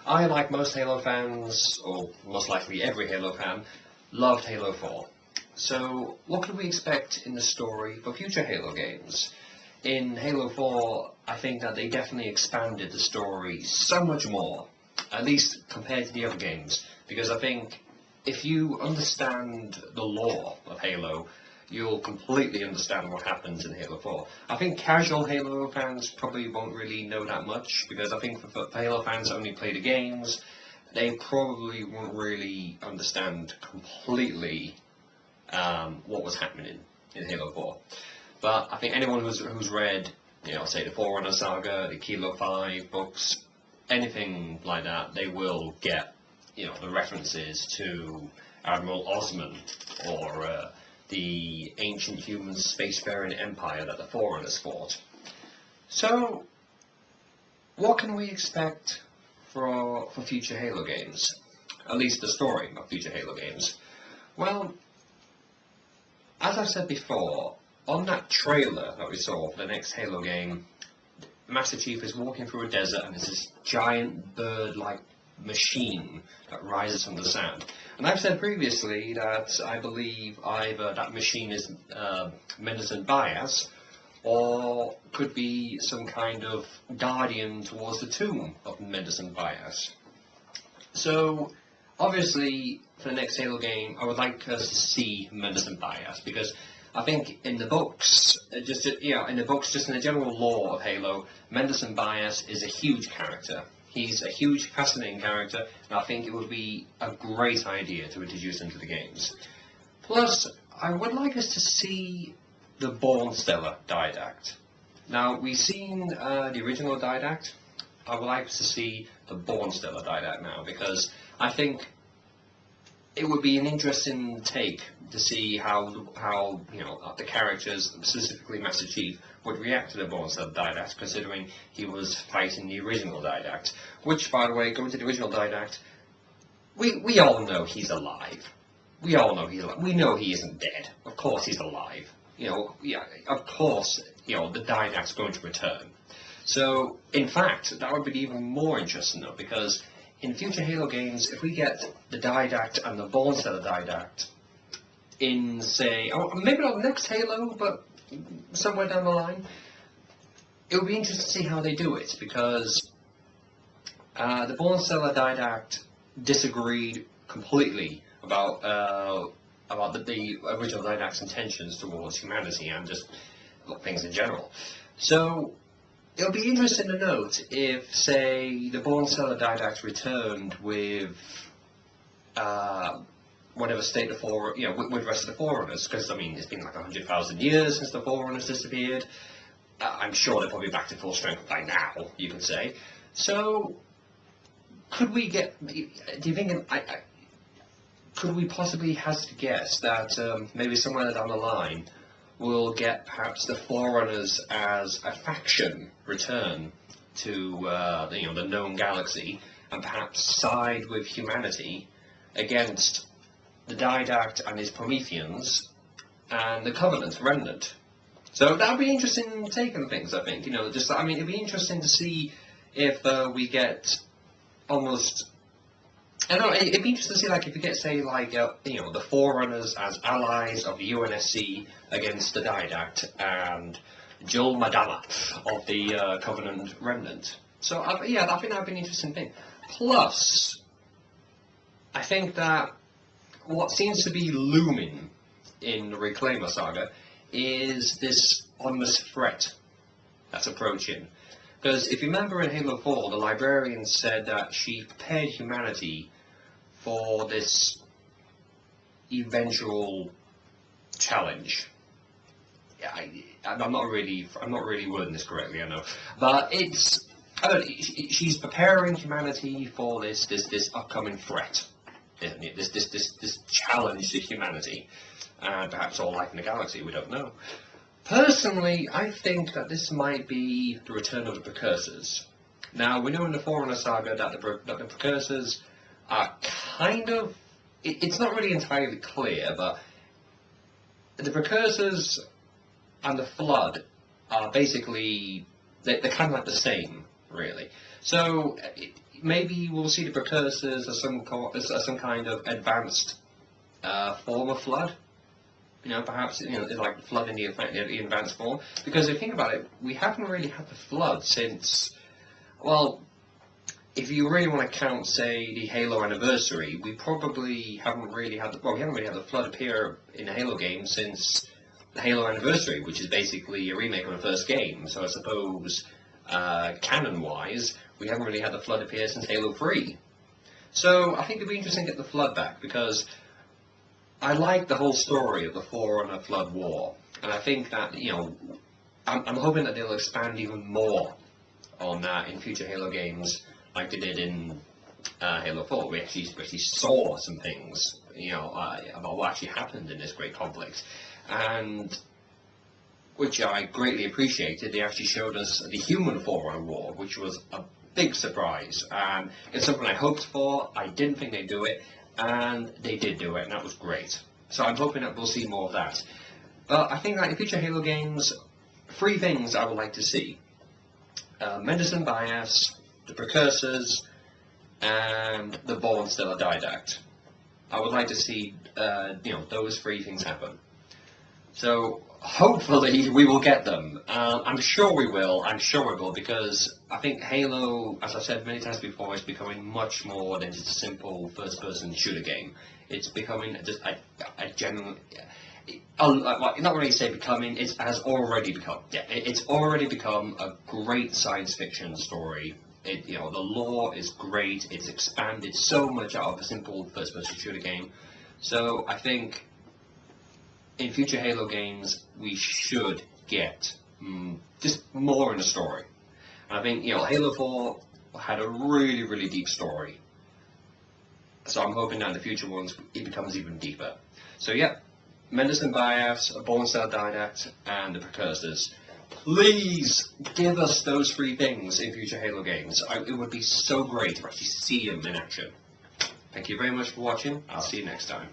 I, like most Halo fans, or most likely every Halo fan, loved Halo 4. So, what could we expect in the story for future Halo games? In Halo 4, I think that they definitely expanded the story so much more, at least compared to the other games, because I think if you understand the lore of Halo, you'll completely understand what happens in Halo 4. I think casual Halo fans probably won't really know that much, because I think for Halo fans that only play the games, they probably won't really understand completely what was happening in Halo 4. But I think anyone who's read, say the Forerunner saga, the Kilo 5 books, anything like that, they will get, the references to Admiral Osman or the ancient human spacefaring empire that the Forerunners fought. So, what can we expect for future Halo games? At least the story of future Halo games. Well, as I said before, on that trailer that we saw for the next Halo game, Master Chief is walking through a desert and there's this giant bird-like machine that rises from the sand. And I've said previously that I believe either that machine is Mendelsohn Bias, or could be some kind of guardian towards the tomb of Mendelsohn Bias. So, obviously, for the next Halo game, I would like us to see Mendelsohn Bias, because I think in the books, just in the general lore of Halo, Mendelsohn Bias is a huge character. He's a huge, fascinating character, and I think it would be a great idea to introduce him to the games. Plus, I would like us to see the Born Stellar Didact. Now, we've seen the original Didact. I would like us to see the Born Stellar Didact now, because I think it would be an interesting take to see how the characters, specifically Master Chief, would react to the Born Stellar Didact, considering he was fighting the original Didact. Which, by the way, going to the original Didact, we all know he's alive. We all know he's alive. We know he isn't dead. Of course he's alive. Of course, the Didact's going to return. So, in fact, that would be even more interesting, though, because in future Halo games, if we get the Didact and the Born Stellar Didact in, say, maybe not the next Halo, but somewhere down the line, it would be interesting to see how they do it, because the Born Stellar Didact disagreed completely about the original Didact's intentions towards humanity and just things in general. So, it'll be interesting to note if, say, the Born Stellar Didact returned with whatever state of with the rest of the Forerunners, because, I mean, it's been like 100,000 years since the Forerunners disappeared. I'm sure they're probably back to full strength by now, you could say. So, could we get, do you think, could we possibly hazard to guess that maybe somewhere down the line we'll get perhaps the Forerunners as a faction return to the known galaxy, and perhaps side with humanity against the Didact and his Prometheans and the Covenant Remnant? So that would be interesting take on things, I think. It'd be interesting to see if we get almost. I don't know, it'd be interesting to see, like, if we get, say, like, the Forerunners as allies of the UNSC against the Didact and Jul 'Mdama of the Covenant Remnant. So, I think that'd be an interesting thing. Plus, I think that what seems to be looming in the Reclaimer saga is this ominous threat that's approaching. Because if you remember in Halo 4, the Librarian said that she prepared humanity for this eventual challenge. Yeah, I'm not really wording this correctly, I know, but she's preparing humanity for this upcoming threat, isn't it? This challenge to humanity, and perhaps all life in the galaxy. We don't know. Personally, I think that this might be the return of the Precursors. Now, we know in the Forerunner saga that the Precursors are kind of. It's not really entirely clear, but the Precursors and the Flood are basically. They're kind of like the same, really. So, maybe we'll see the precursors as some kind of advanced form of Flood. Perhaps it's like Flood in the advanced form. Because if you think about it, we haven't really had the Flood since, well, if you really want to count, say, the Halo anniversary, we probably haven't really had the Flood appear in a Halo game since the Halo anniversary, which is basically a remake of the first game. So I suppose, canon-wise, we haven't really had the Flood appear since Halo 3. So I think it'd be interesting to get the Flood back, because I like the whole story of the Forerunner Flood War, and I think that, I'm hoping that they'll expand even more on that in future Halo games, like they did in Halo 4. We actually saw some things, about what actually happened in this great conflict, and which I greatly appreciated. They actually showed us the human Forerunner War, which was a big surprise, and it's something I hoped for. I didn't think they'd do it, and they did do it, and that was great. So I'm hoping that we'll see more of that. But I think that in future Halo games, 3 things I would like to see: Mendelson Bias, the Precursors, and the Born Stellar Didact. I would like to see, those 3 things happen. So hopefully we will get them. I'm sure we will. Because I think Halo, as I've said many times before, is becoming much more than just a simple first-person shooter game. It's becoming just a genuine. Not really say becoming. It has already become. Yeah, it's already become a great science fiction story. The lore is great. It's expanded so much out of a simple first-person shooter game. So I think in future Halo games, we should get just more in the story. And I think, Halo 4 had a really, really deep story. So I'm hoping that in the future ones, it becomes even deeper. So yeah, Mendelson Bias, Born Stellar Didact, and the Precursors. Please give us those 3 things in future Halo games. It would be so great to actually see them in action. Thank you very much for watching. I'll see you next time.